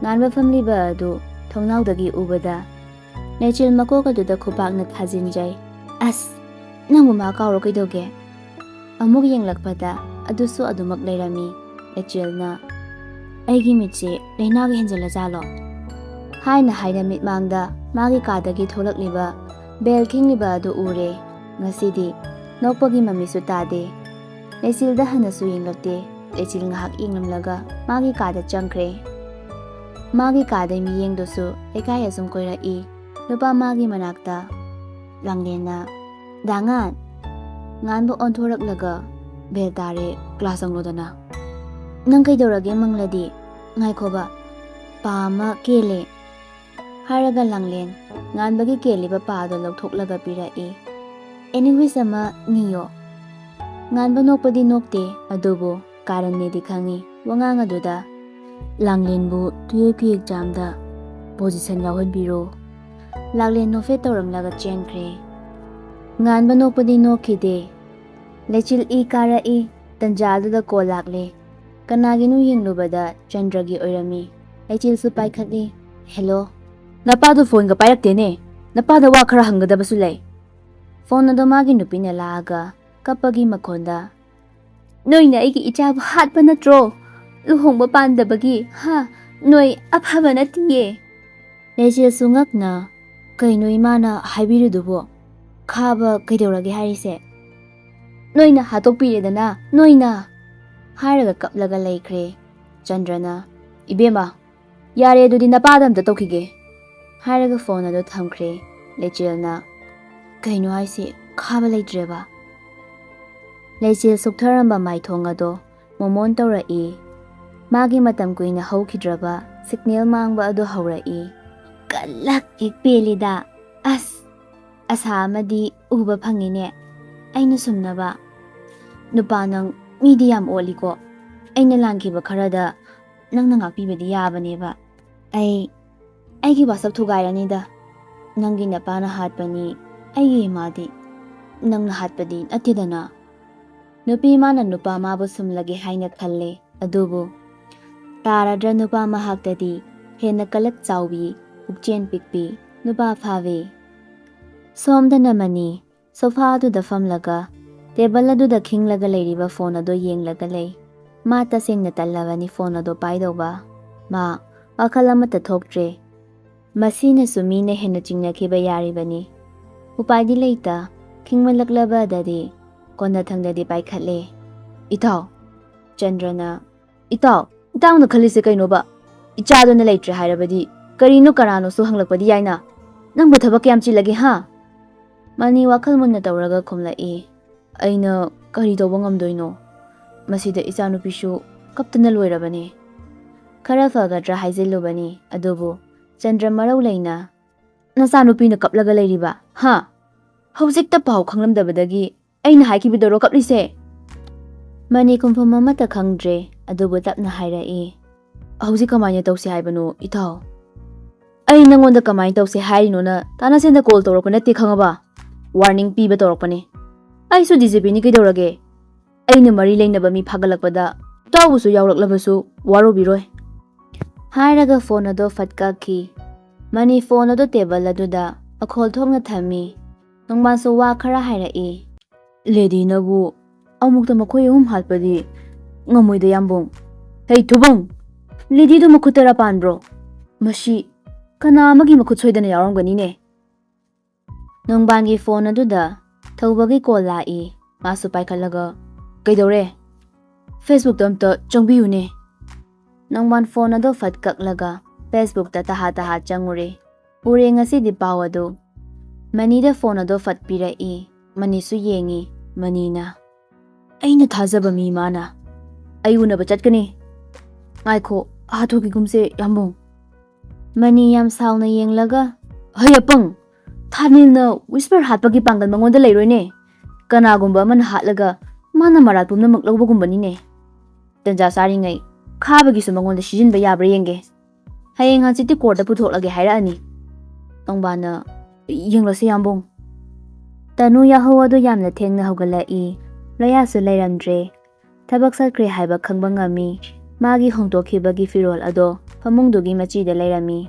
ꯉꯥꯟꯕ ꯐꯝꯂꯤꯕ ꯑꯗꯨ ꯊꯣꯡꯅꯥꯎꯗꯒꯤ ꯎꯕꯗ ꯂꯩꯆꯤꯜ ꯃꯀꯣꯛ ꯑꯗꯨꯗ ꯈꯨꯄꯥꯛꯅ ꯊꯥꯖꯤꯟꯖꯩ. ꯑꯁ, ꯅꯪꯕꯨ ꯃꯥ ꯀꯥꯎꯔꯣ ꯀꯩꯗꯧꯒꯦ? ꯑꯃꯨꯛ ꯌꯦꯡꯂꯛꯄꯗ ꯑꯗꯨꯁꯨ ꯑꯗꯨꯃꯛ ꯂꯩꯔꯝꯃꯤ. ꯂꯩꯆꯤꯜꯅ ꯑꯩꯒꯤ ꯃꯤꯠꯁꯦ ꯂꯩꯅꯥꯒ ꯍꯦꯟꯖꯜꯂꯖꯥꯠꯂꯣ? ꯍꯥꯏꯅ ꯃꯤꯠꯃꯥꯡꯗ ꯃꯥꯒꯤ ꯀꯥꯗꯒꯤ ꯊꯣꯛꯂꯛꯂꯤꯕ ꯕꯦꯜ ꯈꯤꯡꯂꯤꯕ ꯑꯗꯨ ꯎꯔꯦ. ꯉꯁꯤꯗꯤ ꯅꯣꯛꯄꯒꯤ ꯃꯃꯤꯁꯨ ꯇꯥꯗꯦ. ꯂꯩꯆꯤꯜꯗ ꯍꯟꯅꯁꯨ ꯌꯦꯡꯂꯛꯇꯦ. ꯂꯩꯆꯤꯜ ꯉꯥꯏꯍꯥꯛ ꯌꯦꯡꯂꯝꯂꯒ ꯃꯥꯒꯤ ꯀꯥꯗ ꯆꯪꯈ꯭ꯔꯦ. ꯃꯥꯒꯤ ꯀꯥꯗꯩ ꯃꯤꯌꯦꯡꯗꯨꯁꯨ ꯂꯩꯀꯥꯏ ꯑꯁꯨꯝ ꯀꯣꯏꯔꯛꯏ. ꯅꯨꯄꯥ ꯃꯥꯒꯤ ꯃꯅꯥꯛꯇ ꯂꯥꯡꯂꯦꯟꯅ ꯗꯥꯉꯥꯟ. ꯉꯥꯟꯕ ꯑꯣꯟꯊꯣꯔꯛꯂꯒ ꯕꯦꯜ ꯇꯥꯔꯦ, ꯀ꯭ꯂꯥꯁ ꯆꯪꯂꯣꯗꯅ. ꯅꯪ ꯀꯩꯗꯧꯔꯒꯦ ꯃꯪꯂꯗꯤ? ꯉꯥꯏꯈꯣꯕ, ꯄꯥ ꯑꯃ ꯀꯦꯜꯂꯦ. ꯍꯥꯏꯔꯒ ꯂꯥꯡꯂꯦꯟ ꯉꯥꯟꯕꯒꯤ ꯀꯦꯜꯂꯤꯕ ꯄꯥꯗꯣ ꯂꯧꯊꯣꯛꯂꯒ ꯄꯤꯔꯛꯏ. ꯑꯦꯅꯤꯋꯤꯁ ꯑꯃ ꯅꯤꯌꯣ. ꯉꯥꯟꯕ ꯅꯣꯛꯄꯗꯤ ꯅꯣꯛꯇꯦ, ꯑꯗꯨꯕꯨ ꯀꯥꯔꯟꯅꯦꯗꯤ ꯈꯪꯉꯤ ꯋꯥꯉꯥꯡ ꯑꯗꯨꯗ. ꯂꯥꯡꯂꯦꯟꯕꯨ 12ꯒꯤ ꯑꯦꯛꯖꯥꯝꯗ ꯄꯣꯖꯤꯁꯟ ꯌꯥꯎꯍꯟꯕꯤꯔꯣ. ꯂꯥꯡꯂꯦꯟ ꯅꯣꯛꯐꯦꯠ ꯇꯧꯔꯝꯂꯒ ꯆꯦꯟꯈ꯭ꯔꯦ. ꯉꯥꯟꯕ ꯅꯣꯛꯄꯗꯤ ꯅꯣꯛꯈꯤꯗꯦ. ꯂꯩꯆꯤꯜ ꯏ ꯀꯥꯔꯛꯏ. ꯇꯟꯖꯥꯗꯨꯗ ꯀꯣꯜ ꯂꯥꯛꯂꯦ. ꯀꯅꯥꯒꯤꯅꯣ ꯌꯦꯡꯂꯨꯕꯗ ꯆꯟꯗ꯭ꯔꯒꯤ ꯑꯣꯏꯔꯝꯃꯤ. ꯂꯩꯆꯤꯜꯁꯨ ꯄꯥꯏꯈꯠꯂꯤ. ꯍꯦꯂꯣ. ꯅꯄꯥꯗꯣ ꯐꯣꯟꯒ ꯄꯥꯏꯔꯛꯇꯦꯅꯦ. ꯅꯄꯥꯗ ꯋꯥ ꯈꯔ ꯍꯪꯒꯗꯕꯁꯨ ꯂꯩ. ꯐꯣꯟ ꯑꯗꯣ ꯃꯥꯒꯤ ꯅꯨꯄꯤꯅ ꯂꯥꯛꯑꯒ ꯀꯞꯄꯒꯤ ꯃꯈꯣꯟꯗ ꯅꯣꯏꯅ ꯑꯩꯒꯤ ꯏꯆꯥꯕꯨ ꯍꯥꯠꯄ ꯅꯠꯇ꯭ꯔꯣ? ꯂꯨꯍꯣꯡꯕ ꯄꯥꯟꯗꯕꯒꯤ ꯅꯣꯏ ꯑꯐꯕ ꯅꯠꯇꯤꯌꯦ. ꯂꯩꯆꯤꯜꯁꯨ ꯉꯛꯅ ꯀꯩꯅꯣ ꯏꯃꯥꯅ ꯍꯥꯏꯕꯤꯔꯤꯗꯨꯕꯣ? ꯈꯥꯕ ꯀꯩꯗꯧꯔꯒꯦ ꯍꯥꯏꯔꯤꯁꯦ? ꯅꯣꯏꯅ ꯍꯥꯠꯇꯣꯛꯄꯤꯔꯦꯗꯅ, ꯅꯣꯏꯅ ꯍꯥꯏꯔꯒ ꯀꯞꯂꯒ ꯂꯩꯈ꯭ꯔꯦ. ꯆꯟꯗ꯭ꯔꯅ ꯏꯕꯦꯝꯃ, ꯌꯥꯔꯦ ꯑꯗꯨꯗꯤ ꯅꯄꯥꯗ ꯑꯝꯇ ꯇꯧꯈꯤꯒꯦ ꯍꯥꯏꯔꯒ ꯐꯣꯟ ꯑꯗꯨ ꯊꯝꯈ꯭ꯔꯦ. ꯂꯩꯆꯤꯜꯅ ꯀꯩꯅꯣ ꯍꯥꯏꯁꯤ? ꯈꯥꯕ ꯂꯩꯇ꯭ꯔꯦꯕ? ꯂꯩꯆꯤꯜ ꯁꯨꯛꯊꯔꯝꯕ ꯃꯥꯏꯊꯣꯡ ꯑꯗꯣ ꯃꯣꯃꯣꯟ ꯇꯧꯔꯛꯏ. ꯃꯥꯒꯤ ꯃꯇꯝ ꯀꯨꯏꯅ ꯍꯧꯈꯤꯗ꯭ꯔꯕ ꯁꯤꯒꯅꯦꯜ ꯃꯥꯡꯕ ꯑꯗꯨ ꯍꯧꯔꯛꯏ. ꯀꯜꯂꯛ ꯍꯦꯛ ꯄꯦꯜꯂꯤꯗ. ꯑꯁ, ꯑꯁꯥ ꯑꯃꯗꯤ ꯎꯕ ꯐꯪꯉꯤꯅꯦ. ꯑꯩꯅ ꯁꯨꯝꯅꯕ. ꯅꯨꯄꯥ ꯅꯪ ꯃꯤꯗꯤ ꯌꯥꯝ ꯑꯣꯠꯂꯤꯀꯣ. ꯑꯩꯅ ꯂꯥꯟꯈꯤꯕ ꯈꯔꯗ ꯅꯪꯅ ꯉꯥꯛꯄꯤꯕꯗꯤ ꯌꯥꯕꯅꯦꯕ. ꯑꯩꯒꯤ ꯋꯥꯁꯛ ꯊꯨꯒꯥꯏꯔꯅꯤꯗ. ꯅꯪꯒꯤ ꯅꯄꯥꯅ ꯍꯥꯠꯄꯅꯤ, ꯑꯩꯒꯤ ꯏꯃꯥꯗꯤ. ꯅꯪꯅ ꯍꯥꯠꯄꯗꯤ ꯅꯠꯇꯦꯗꯅ. ꯅꯨꯄꯤ ꯃꯥꯅ ꯅꯨꯄꯥ ꯃꯥꯕꯨ ꯁꯨꯝꯂꯒꯦ ꯍꯥꯏꯅ ꯈꯜꯂꯦ. ꯑꯗꯨꯕꯨ ꯇꯥꯔꯗ꯭ꯔ ꯅꯨꯄꯥ ꯃꯍꯥꯛꯇꯗꯤ ꯍꯦꯟꯅ ꯀꯂꯛ ꯆꯥꯎꯕꯤ, ꯄꯨꯛꯆꯦꯟ ꯄꯤꯛꯄꯤ ꯅꯨꯄꯥ ꯐꯥꯕꯤ. ꯁꯣꯝꯗꯅ ꯃꯅꯤ ꯁꯣꯐꯥ ꯑꯗꯨꯗ ꯐꯝꯂꯒ ꯇꯦꯕꯜ ꯑꯗꯨꯗ ꯈꯤꯡꯂꯒ ꯂꯩꯔꯤꯕ ꯐꯣꯟ ꯑꯗꯨ ꯌꯦꯡꯂꯒ ꯂꯩ. ꯃꯥ ꯇꯁꯦꯡꯅ ꯇꯜꯂꯕꯅꯤ ꯐꯣꯟ ꯑꯗꯨ ꯄꯥꯏꯗꯧꯕ. ꯃꯥ ꯋꯥꯈꯜ ꯑꯃꯠꯇ ꯊꯣꯛꯇ꯭ꯔꯦ. ꯃꯁꯤꯅꯁꯨ ꯃꯤꯅ ꯍꯦꯟꯅ ꯆꯤꯡꯅꯈꯤꯕ ꯌꯥꯔꯤꯕꯅꯤ. ꯎꯄꯥꯏꯗꯤ ꯂꯩꯇ. ꯈꯤꯡꯃꯜꯂꯛꯂꯕꯗꯗꯤ ꯀꯣꯟꯅꯊꯪꯗꯗꯤ ꯄꯥꯏꯈꯠꯂꯦ. ꯏꯇꯥꯎ. ꯆꯟꯗ꯭ꯔꯅ ꯏꯇꯥꯎꯅ ꯈꯜꯂꯤꯁꯦ ꯀꯩꯅꯣꯕ? ꯏꯆꯥꯗꯨꯅ ꯂꯩꯇ꯭ꯔꯦ ꯍꯥꯏꯔꯕꯗꯤ ꯀꯔꯤꯅꯣ ꯀꯅꯥꯅꯣꯁꯨ ꯍꯪꯂꯛꯄꯗꯤ ꯌꯥꯏꯅ. ꯅꯪꯕꯨ ꯊꯕꯛ ꯀꯌꯥꯝ ꯆꯤꯜꯂꯒꯦ ꯃꯅꯤ ꯋꯥꯈꯜ ꯃꯨꯟꯅ ꯇꯧꯔꯒ ꯈꯨꯝꯂꯛꯏ. ꯑꯩꯅ ꯀꯔꯤ ꯇꯧꯕ ꯉꯝꯗꯣꯏꯅꯣ? ꯃꯁꯤꯗ ꯏꯆꯥꯅꯨꯄꯤꯁꯨ ꯀꯞꯇꯅ ꯂꯣꯏꯔꯕꯅꯤ. ꯈꯔ ꯐꯒꯗ꯭ꯔꯥ ꯍꯥꯏꯖꯤꯜꯂꯨꯕꯅꯤ, ꯑꯗꯨꯕꯨ ꯆꯟꯗ꯭ꯔ ꯃꯔꯧ ꯂꯩꯅ ꯅꯆꯥꯅꯨꯄꯤꯅ ꯀꯞꯂꯒ ꯂꯩꯔꯤꯕ? ꯍꯧꯖꯤꯛꯇ ꯄꯥꯎ ꯈꯪꯂꯝꯗꯕꯗꯒꯤ ꯑꯩꯅ ꯍꯥꯏꯈꯤꯕꯗꯔꯣ ꯀꯞꯂꯤꯁꯦ? ꯃꯅꯤ ꯈꯨꯝꯐꯝ ꯑꯃꯠꯇ ꯈꯪꯗ꯭ꯔꯦ, ꯑꯗꯨꯕꯨ ꯇꯞꯅ ꯍꯥꯏꯔꯛꯏ. ꯍꯧꯖꯤꯛ ꯀꯃꯥꯏꯅ ꯇꯧꯁꯦ ꯍꯥꯏꯕꯅꯣ ꯏꯇꯥꯎ? ꯑꯩ ꯅꯪꯉꯣꯟꯗ ꯀꯃꯥꯏꯅ ꯇꯧꯁꯦ ꯍꯥꯏꯔꯤꯅꯣꯅ ꯇꯥꯅꯁꯦꯟꯗ ꯀꯣꯜ ꯇꯧꯔꯛꯄ ꯅꯠꯇꯦ ꯈꯪꯉꯕ? ꯋꯥꯔꯅꯤꯡ ꯄꯤꯕ ꯇꯧꯔꯛꯄꯅꯦ. ꯑꯩꯁꯨ DGPꯅꯤ ꯀꯩꯗꯧꯔꯒꯦ? ꯑꯩꯅ ꯃꯔꯤ ꯂꯩꯅꯕ ꯃꯤ ꯐꯥꯒꯠꯂꯛꯄꯗ ꯏꯇꯥꯎꯕꯨꯁꯨ ꯌꯥꯎꯔꯛꯂꯕꯁꯨ ꯋꯥꯔꯧꯕꯤꯔꯣꯏ. ꯍꯥꯏꯔꯒ ꯐꯣꯟ ꯑꯗꯨ ꯐꯠ ꯀꯛꯈꯤ꯫ ꯃꯅꯤ ꯐꯣꯟ ꯑꯗꯨ ꯇꯦꯕꯜ ꯑꯗꯨꯗ ꯑꯈꯣꯜ ꯊꯣꯛꯅ ꯊꯝꯃꯤ꯫ ꯅꯣꯡꯕꯥꯟꯁꯨ ꯋꯥ ꯈꯔ ꯍꯥꯏꯔꯛꯏ꯫ ꯂꯦꯗꯤꯅꯕꯨ ꯑꯃꯨꯛꯇ ꯃꯈꯣꯏ 3 ꯍꯥꯠꯄꯗꯤ ꯉꯝꯃꯣꯏꯗ ꯌꯥꯝꯕꯨꯡ꯫ ꯍꯩ ꯊꯨꯕꯨꯡ! ꯂꯦꯗꯤꯗꯨ ꯃꯈꯨꯠ ꯇꯔꯥ ꯄꯥꯟꯕ꯭ꯔꯣ? ꯃꯁꯤ ꯀꯅꯥ ꯑꯃꯒꯤ ꯃꯈꯨꯠ ꯁꯣꯏꯗꯅ ꯌꯥꯎꯔꯝꯒꯅꯤꯅꯦ꯫ ꯅꯣꯡꯕꯥꯟꯒꯤ ꯐꯣꯟ ꯑꯗꯨꯗ ꯊꯧꯕꯒꯤ ꯀꯣꯜ ꯂꯥꯛꯏ꯫ ꯃꯥꯁꯨ ꯄꯥꯏꯈꯠꯂꯒ ꯀꯩꯗꯧꯔꯦ? ꯐꯦꯁꯕꯨꯛꯇ ꯑꯝꯇ ꯆꯪꯕꯤꯌꯨꯅꯦ꯫ ꯅꯣꯡꯕꯥꯟ ꯐꯣꯟ ꯑꯗꯨ ꯐꯠ ꯀꯛꯂꯒ ꯐꯦꯁꯕꯨꯛꯇ ꯇꯍꯥ ꯆꯪꯉꯨꯔꯦ꯫ ꯎꯔꯦ ꯉꯁꯤꯗꯤ ꯄꯥꯎ ꯑꯗꯨ꯫ ꯃꯅꯤꯗ ꯐꯣꯟ ꯑꯗꯨ ꯐꯠ ꯄꯤꯔꯛꯏ꯫ ꯃꯅꯤꯁꯨ ꯌꯦꯡꯉꯤ꯫ ꯃꯅꯤꯅ ꯑꯩꯅ ꯊꯥꯖꯕ ꯃꯤ ꯃꯥꯅ꯫ ꯑꯩ ꯎꯅꯕ ꯆꯠꯀꯅꯤ꯫ ꯉꯥꯏꯈꯣ ꯍꯥꯠꯇꯣꯛꯈꯤꯒꯨꯝꯁꯦ ꯌꯥꯝꯕꯨꯡ꯫ ꯃꯅꯤ ꯌꯥꯝ ꯁꯥꯎꯅ ꯌꯦꯡꯂꯒ ꯍꯩ ꯑꯄꯪ! ꯊꯥꯅꯤꯜꯅ ꯋꯤꯁꯄꯔ ꯍꯥꯠꯄꯒꯤ ꯄꯥꯡꯒꯜ ꯃꯉꯣꯟꯗ ꯂꯩꯔꯣꯏꯅꯦ꯫ ꯀꯅꯥꯒꯨꯝꯕ ꯑꯃꯅ ꯍꯥꯠꯂꯒ ꯃꯥꯅ ꯃꯔꯥꯜ ꯄꯨꯝꯅꯃꯛ ꯂꯧꯕꯒꯨꯝꯕꯅꯤꯅꯦ꯫ ꯇꯟꯖꯥ ꯆꯥꯔꯤꯉꯩ ꯈꯥꯕꯒꯤꯁꯨ ꯃꯉꯣꯟꯗ ꯁꯤꯖꯤꯟꯕ ꯌꯥꯕ꯭ꯔꯥ ꯌꯦꯡꯒꯦ꯫ ꯍꯌꯦꯡ ꯍꯪꯆꯤꯠꯇꯤ ꯀꯣꯔꯠꯇ ꯄꯨꯊꯣꯛꯂꯒꯦ ꯍꯥꯏꯔꯛꯑꯅꯤ꯫ ꯅꯣꯡꯕꯥꯟꯅ ꯌꯦꯡꯂꯁꯤ ꯌꯥꯝꯕꯨꯡ꯫ ꯇꯅꯨ ꯌꯥꯍꯧ ꯑꯗꯨ ꯌꯥꯝꯅ ꯊꯦꯡꯅ ꯍꯧꯒꯠꯂꯛꯏ꯫ ꯂꯣꯌꯥꯁꯨ ꯂꯩꯔꯝꯗ꯭ꯔꯦ꯫ ꯊꯕꯛ ꯆꯠꯈ꯭ꯔꯦ ꯍꯥꯏꯕ ꯈꯪꯕ ꯉꯝꯃꯤ꯫ ꯃꯥꯒꯤ ꯍꯣꯡꯗꯣꯛꯈꯤꯕꯒꯤ ꯐꯤꯔꯣꯜ ꯑꯗꯣ ꯐꯃꯨꯡꯗꯨꯒꯤ ꯃꯆꯤꯗ ꯂꯩꯔꯝꯃꯤ꯫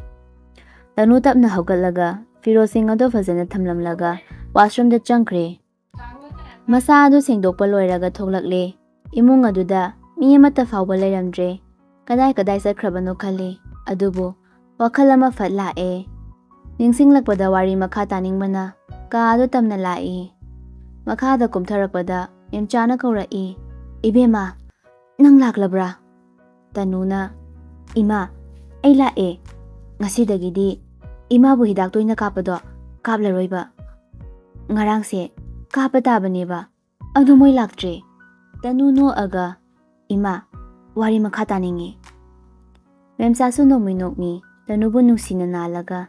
ꯇꯅꯨ ꯇꯞꯅ ꯍꯧꯒꯠꯂꯒ ꯐꯤꯔꯣꯜꯁꯤꯡ ꯑꯗꯨ ꯐꯖꯅ ꯊꯝꯂꯝꯂꯒ ꯋꯥꯁꯔꯨꯝꯗ ꯆꯪꯈ꯭ꯔꯦ꯫ ꯃꯁꯥ ꯑꯗꯨ ꯁꯦꯡꯗꯣꯛꯄ ꯂꯣꯏꯔꯒ ꯊꯣꯛꯂꯛꯂꯦ꯫ ꯏꯃꯨꯡ ꯑꯗꯨꯗ ꯃꯤ ꯑꯃꯠꯇ ꯐꯥꯎꯕ ꯂꯩꯔꯝꯗ꯭ꯔꯦ꯫ ꯀꯗꯥꯏ ꯆꯠꯈ꯭ꯔꯕꯅꯣ ꯈꯜꯂꯤ꯫ ꯑꯗꯨꯕꯨ ꯋꯥꯈꯜ ꯑꯃ ꯐꯠ ꯂꯥꯛꯑꯦ꯫ ꯅꯤꯡꯁꯤꯡꯂꯛꯄꯗ ꯋꯥꯔꯤ ꯃꯈꯥ ꯇꯥꯅꯤꯡꯕꯅ ꯀꯥ ꯑꯗꯨ ꯇꯝꯅ ꯂꯥꯛꯏ꯫ ꯃꯈꯥꯗ ꯀꯨꯝꯊꯔꯛꯄꯗ ꯃꯦꯝꯆꯥꯅ ꯀꯧꯔꯛꯏ꯫ ꯏꯕꯦꯝꯃ ꯅꯪ ꯂꯥꯛꯂꯕ꯭ꯔꯥ? ꯇꯅꯨꯅ ꯏꯃꯥ ꯑꯩ ꯂꯥꯛꯑꯦ꯫ ꯉꯁꯤꯗꯒꯤꯗꯤ ꯏꯃꯥꯕꯨ ꯍꯤꯗꯥꯛ ꯇꯣꯏꯅ ꯀꯥꯞꯄꯗꯣ ꯀꯥꯞꯂꯔꯣꯏꯕ꯫ ꯉꯔꯥꯡꯁꯦ ꯀꯥꯞꯄ ꯇꯥꯕꯅꯦꯕ ꯑꯗꯨ ꯃꯣꯏ ꯂꯥꯛꯇ꯭ꯔꯦ꯫ ꯇꯅꯨ ꯅꯣꯛꯑꯒ ꯏꯃꯥ ꯋꯥꯔꯤ ꯃꯈꯥ ꯇꯥꯅꯤꯡꯉꯤ꯫ ꯃꯦꯝꯆꯥꯁꯨ ꯅꯣꯛꯃꯤ ꯇꯅꯨꯕꯨ ꯅꯨꯡꯁꯤꯅ ꯅꯥꯜꯂꯒ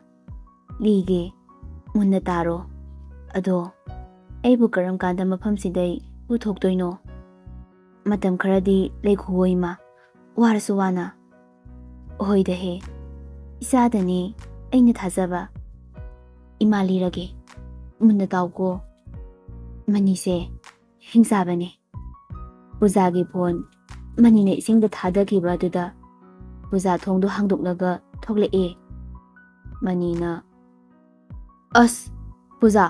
ꯂꯤꯒꯦ ꯃꯨꯟꯅ ꯇꯥꯔꯣ꯫ ꯑꯗꯣ ꯑꯩꯕꯨ ꯀꯔꯝ ꯀꯥꯟꯗ ꯃꯐꯝꯁꯤꯗꯩ ꯄꯨꯊꯣꯛꯇꯣꯏꯅꯣ? ꯃꯇꯝ ꯈꯔꯗꯤ ꯂꯩꯈꯨꯋꯣ ꯏꯃꯥ ꯋꯥꯔꯁꯨ ꯋꯥꯅ꯫ ꯍꯣꯏꯗꯍꯦ ꯏꯆꯥꯗꯅꯦ ꯑꯩꯅ ꯊꯥꯖꯕ꯫ ꯏꯃꯥ ꯂꯤꯔꯒꯦ ꯃꯨꯟꯅ ꯇꯥꯎꯀꯣ꯫ ꯃꯅꯤꯁꯦ ꯍꯤꯡꯆꯥꯕꯅꯦ꯫ ꯄꯨꯖꯥꯒꯤ ꯐꯣꯟ ꯃꯅꯤꯅ ꯏꯁꯤꯡꯗ ꯊꯥꯗꯈꯤꯕ ꯑꯗꯨꯗ ꯄꯨꯖꯥ ꯊꯣꯡꯗꯣ ꯍꯥꯡꯗꯣꯛꯂꯒ ꯊꯣꯛꯂꯛꯑꯦ꯫ ꯃꯅꯤꯅ ꯑꯁ ꯄꯨꯖꯥ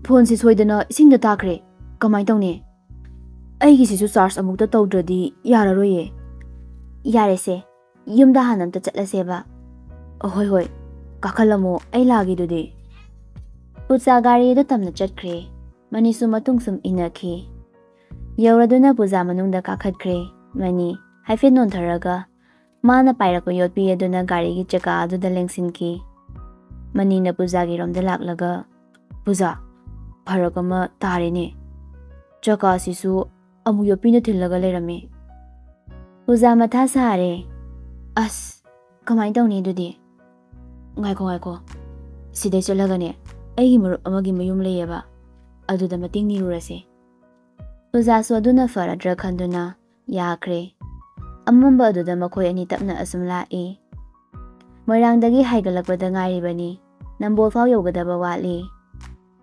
ꯐꯣꯟꯁꯤ ꯁꯣꯏꯗꯅ ꯏꯁꯤꯡꯗ ꯇꯥꯈ꯭ꯔꯦ ꯀꯃꯥꯏ ꯇꯧꯅꯤ? ꯑꯩꯒꯤꯁꯤꯁꯨ ꯆꯥꯔꯖ ꯑꯃꯨꯛꯇ ꯇꯧꯗ꯭ꯔꯗꯤ ꯌꯥꯔꯔꯣꯏꯌꯦ꯫ ꯌꯥꯔꯦꯁꯦ ꯌꯨꯝꯗ ꯍꯥꯟꯅ ꯑꯝꯇ ꯆꯠꯂꯁꯦꯕ꯫ ꯍꯣꯏ ꯀꯥꯈꯠꯂꯝꯃꯣ ꯑꯩ ꯂꯥꯛꯑꯒꯦ꯫ ꯄꯨꯖꯥ ꯒꯥꯔꯤ ꯑꯗꯨ ꯇꯝꯅ ꯆꯠꯈ꯭ꯔꯦ꯫ ꯃꯅꯤꯁꯨ ꯃꯇꯨꯡ ꯁꯨꯝ ꯏꯟꯅꯈꯤ꯫ ꯌꯧꯔꯗꯨꯅ ꯄꯨꯖꯥ ꯃꯅꯨꯡꯗ ꯀꯥꯈꯠꯈ꯭ꯔꯦ꯫ ꯃꯅꯤ ꯍꯥꯏꯐꯦꯠ ꯅꯣꯟꯊꯔꯒ ꯃꯥꯅ ꯄꯥꯏꯔꯛꯄ ꯌꯣꯠꯄꯤ ꯑꯗꯨꯅ ꯒꯥꯔꯤꯒꯤ ꯆꯀꯥ ꯑꯗꯨꯗ ꯂꯦꯡꯁꯤꯟꯈꯤ꯫ ꯃꯅꯤꯅ ꯄꯨꯖꯥꯒꯤꯔꯣꯝꯗ ꯂꯥꯛꯂꯒ ꯄꯨꯖꯥ ꯐꯔꯛ ꯑꯃ ꯇꯥꯔꯦꯅꯦ꯫ ꯆꯀꯥꯁꯤꯁꯨ ꯑꯃꯨꯛ ꯌꯣꯠꯄꯤꯅ ꯊꯤꯜꯂꯒ ꯂꯩꯔꯝꯃꯦ꯫ ꯄꯨꯖꯥ ꯃꯊꯥ ꯁꯥꯔꯦ꯫ ꯑꯁ ꯀꯃꯥꯏ ꯇꯧꯅꯤ ꯑꯗꯨꯗꯤ? ꯉꯥꯏꯈꯣ ꯁꯤꯗꯩ ꯆꯠꯂꯒꯅꯦ ꯑꯩꯒꯤ ꯃꯔꯨꯞ ꯑꯃꯒꯤ ꯃꯌꯨꯝ ꯂꯩꯌꯦꯕ ꯑꯗꯨꯗ ꯃꯇꯦꯡ ꯅꯤꯔꯨꯔꯁꯦ꯫ ꯄꯨꯖꯥꯁꯨ ꯑꯗꯨꯅ ꯐꯔꯗ꯭ꯔꯥ ꯈꯟꯗꯨꯅ ꯌꯥꯈ꯭ꯔꯦ꯫ ꯑꯃꯝꯕ ꯑꯗꯨꯗ ꯃꯈꯣꯏ ꯑꯅꯤ ꯇꯞꯅ ꯑꯁꯨꯝ ꯂꯥꯛꯏ꯫ ꯃꯣꯏꯔꯥꯡꯗꯒꯤ ꯍꯥꯏꯒꯠꯂꯛꯄꯗ ꯉꯥꯏꯔꯤꯕꯅꯤ꯫ ꯅꯝꯕꯣꯜ ꯐꯥꯎ ꯌꯧꯒꯗꯕ ꯋꯥꯠꯂꯤ꯫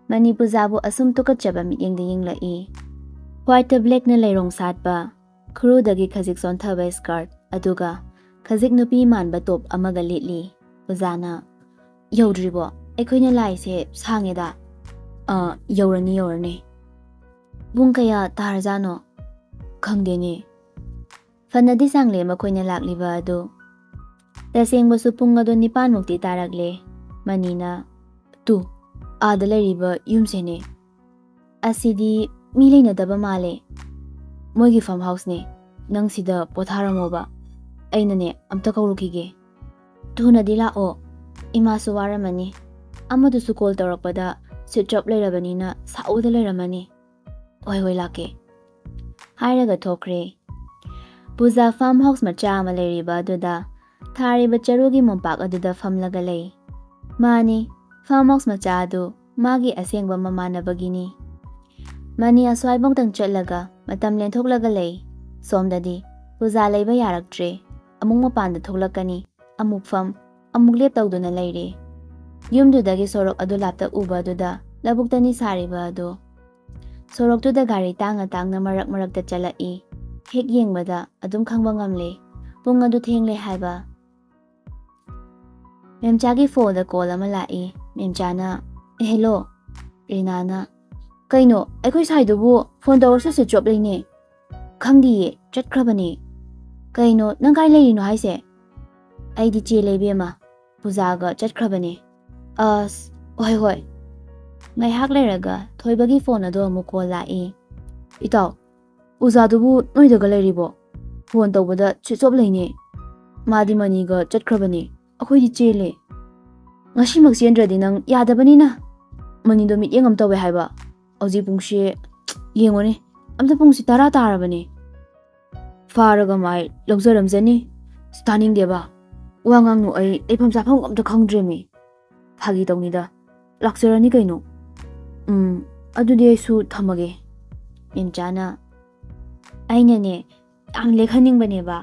ꯃꯅꯤ ꯄꯨꯖꯥꯕꯨ ꯑꯁꯨꯝ ꯇꯨꯀꯠꯆꯕ ꯃꯤꯠꯌꯦꯡꯗ ꯌꯦꯡꯂꯛꯏ꯫ ꯍ꯭ꯋꯥꯏꯠꯇ ꯕ꯭ꯂꯦꯛꯅ ꯂꯩꯔꯣꯡ ꯁꯥꯠꯄ ꯈꯨꯔꯨꯗꯒꯤ ꯈꯖꯤꯛ ꯆꯣꯟꯊꯕ ꯁ꯭ꯀꯔꯠ ꯑꯗꯨꯒ ꯈꯖꯤꯛ ꯅꯨꯄꯤ ꯃꯥꯟꯕ ꯇꯣꯞ ꯑꯃꯒ ꯂꯤꯠꯂꯤ꯫ ꯄꯨꯖꯥꯅ ꯌꯧꯗ꯭ꯔꯤꯕꯣ? ꯑꯩꯈꯣꯏꯅ ꯂꯥꯛꯏꯁꯦ ꯁꯥꯡꯉꯦꯗ꯫ ꯌꯧꯔꯅꯤ꯫ ꯄꯨꯡ ꯀꯌꯥ ꯇꯥꯔꯖꯥꯠꯅꯣ? ꯈꯪꯗꯦꯅꯦ꯫ ꯐꯅꯗꯤ ꯆꯥꯡꯂꯦ ꯃꯈꯣꯏꯅ ꯂꯥꯛꯂꯤꯕ ꯑꯗꯨ꯫ ꯇꯁꯦꯡꯕꯁꯨ ꯄꯨꯡ ꯑꯗꯨ 9ꯃꯨꯛꯇꯤ ꯇꯥꯔꯛꯂꯦ꯫ ꯃꯅꯤꯅ ꯇꯨ ꯑꯥꯗ ꯂꯩꯔꯤꯕ ꯌꯨꯝꯁꯦꯅꯦ꯫ ꯑꯁꯤꯗꯤ ꯃꯤ ꯂꯩꯅꯗꯕ ꯃꯥꯜꯂꯦ꯫ ꯃꯣꯏꯒꯤ ꯐꯥꯔꯝ ꯍꯥꯎꯁꯅꯦ꯫ ꯅꯪ ꯁꯤꯗ ꯄꯣꯊꯥꯔꯝꯃꯣꯕ ꯑꯩꯅꯅꯦ ꯑꯝꯇ ꯀꯧꯔꯨꯈꯤꯒꯦ꯫ ꯊꯨꯅꯗꯤ ꯂꯥꯛꯑꯣ ꯏꯃꯥꯁꯨ ꯋꯥꯔꯝꯃꯅꯤ꯫ ꯑꯃꯗꯨꯁꯨ ꯀꯣꯜ ꯇꯧꯔꯛꯄꯗ ꯁ꯭ꯋꯤꯆ ꯑꯣꯐ ꯂꯩꯔꯕꯅꯤꯅ ꯁꯥꯎꯕꯗ ꯂꯩꯔꯝꯃꯅꯤ꯫ ꯍꯣꯏ ꯂꯥꯛꯀꯦ ꯍꯥꯏꯔꯒ ꯊꯣꯛꯈ꯭ꯔꯦ꯫ ꯄꯨꯖꯥ ꯐꯥꯔꯝ ꯍꯥꯎꯁ ꯃꯆꯥ ꯑꯃ ꯂꯩꯔꯤꯕ ꯑꯗꯨꯗ ꯊꯥꯔꯤꯕ ꯆꯔꯨꯒꯤ ꯃꯣꯝꯄꯥꯛ ꯑꯗꯨꯗ ꯐꯝꯂꯒ ꯂꯩ꯫ ꯃꯥꯅꯤ ꯐꯥꯔꯝ ꯍꯥꯎꯁ ꯃꯆꯥ ꯑꯗꯨ ꯃꯥꯒꯤ ꯑꯁꯦꯡꯕ ꯃꯃꯥꯟꯅꯕꯒꯤꯅꯤ꯫ ꯃꯅꯤ ꯑꯁ꯭ꯋꯥꯏꯕꯧꯇꯪ ꯆꯠꯂꯒ ꯃꯇꯝ ꯂꯦꯟꯊꯣꯛꯂꯒ ꯂꯩ꯫ ꯁꯣꯝꯗꯗꯤ ꯄꯨꯖꯥ ꯂꯩꯕ ꯌꯥꯔꯛꯇ꯭ꯔꯦ꯫ ꯑꯃꯨꯛ ꯃꯄꯥꯟꯗ ꯊꯣꯛꯂꯛꯀꯅꯤ ꯑꯃꯨꯛ ꯐꯝ ꯑꯃꯨꯛ ꯂꯦꯞ ꯇꯧꯗꯨꯅ ꯂꯩꯔꯦ꯫ ꯌꯨꯝꯗꯨꯗꯒꯤ ꯁꯣꯔꯣꯛ ꯑꯗꯨ ꯂꯥꯞꯇ ꯎꯕ ꯑꯗꯨꯗ ꯂꯧꯕꯨꯛꯇꯅꯤ ꯁꯥꯔꯤꯕ ꯑꯗꯨ꯫ ꯁꯣꯔꯣꯛꯇꯨꯗ ꯒꯥꯔꯤ ꯇꯥꯡꯅ ꯃꯦꯝꯆꯥꯒꯤ ꯐꯣꯟꯗ ꯀꯣꯜ ꯑꯃ ꯂꯥꯛꯏ꯫ ꯃꯦꯝꯆꯥꯅ ꯍꯦꯜꯂꯣ꯫ ꯔꯤꯅꯥꯅ ꯀꯩꯅꯣ ꯑꯩꯈꯣꯏ ꯁꯥꯏꯗꯨꯕꯨ ꯐꯣꯟ ꯇꯧꯔꯁꯨ ꯁ꯭ꯋꯤꯆ ꯑꯣꯐ ꯂꯩꯅꯦ꯫ ꯈꯪꯗꯤꯌꯦ ꯆꯠꯈ꯭ꯔꯕꯅꯦ꯫ ꯀꯩꯅꯣ ꯅꯪ ꯀꯥꯏ ꯂꯩꯔꯤꯅꯣ ꯍꯥꯏꯁꯦ? ꯑꯩꯗꯤ ꯆꯦ ꯂꯩꯕꯦꯝꯃ ꯄꯨꯖꯥꯒ ꯆꯠꯈ꯭ꯔꯕꯅꯦ꯫ ꯑꯁ ꯍꯣꯏ꯫ ꯉꯥꯏꯍꯥꯛ ꯂꯩꯔꯒ ꯊꯣꯏꯕꯒꯤ ꯐꯣꯟ ꯑꯗꯣ ꯑꯃꯨꯛ ꯀꯣꯜ ꯂꯥꯛꯏ꯫ ꯏꯇꯥꯎ ꯎꯖꯥꯗꯨꯕꯨ ꯅꯣꯏꯗꯒ ꯂꯩꯔꯤꯕꯣ? ꯐꯣꯟ ꯇꯧꯕꯗ ꯁ꯭ꯋꯤꯆ ꯑꯣꯐ ꯂꯩꯅꯦ꯫ ꯃꯥꯗꯤ ꯃꯅꯤꯒ ꯆꯠꯈ꯭ꯔꯕꯅꯦ꯫ ꯑꯩꯈꯣꯏꯗꯤ ꯆꯦꯜꯂꯦ꯫ ꯉꯁꯤꯃꯛ ꯆꯦꯟꯗ꯭ꯔꯗꯤ ꯅꯪ ꯌꯥꯗꯕꯅꯤꯅ꯫ ꯃꯅꯤꯗꯣ ꯃꯤꯠꯌꯦꯡ ꯑꯃ ꯇꯧꯋꯦ ꯍꯥꯏꯕ꯫ ꯍꯧꯖꯤꯛ ꯄꯨꯡꯁꯦ ꯌꯦꯡꯉꯣꯅꯦ ꯑꯝꯇ ꯄꯨꯡꯁꯤ 10 ꯇꯥꯔꯕꯅꯦ꯫ ꯐꯥꯔꯒ ꯃꯥꯏ ꯂꯧꯖꯔꯝꯖꯅꯤ꯫ ꯇꯥꯅꯤꯡꯗꯦꯕ ꯋꯥ ꯉꯥꯡꯅꯨ ꯑꯩ ꯂꯩꯐꯝ ꯆꯥꯐꯝ ꯑꯝꯇ ꯈꯪꯗ꯭ꯔꯦꯃꯤ꯫ ꯐꯥꯒꯤ ꯇꯧꯅꯤꯗ ꯂꯥꯛꯆꯔꯅꯤ ꯀꯩꯅꯣ꯫ ꯑꯗꯨꯗꯤ ꯑꯩꯁꯨ ꯊꯝꯃꯒꯦ꯫ ꯃꯦꯝꯆꯥꯅ ꯑꯩꯅꯅꯦ ꯌꯥꯝ ꯂꯦꯛꯍꯟꯅꯤꯡꯕꯅꯦꯕ꯫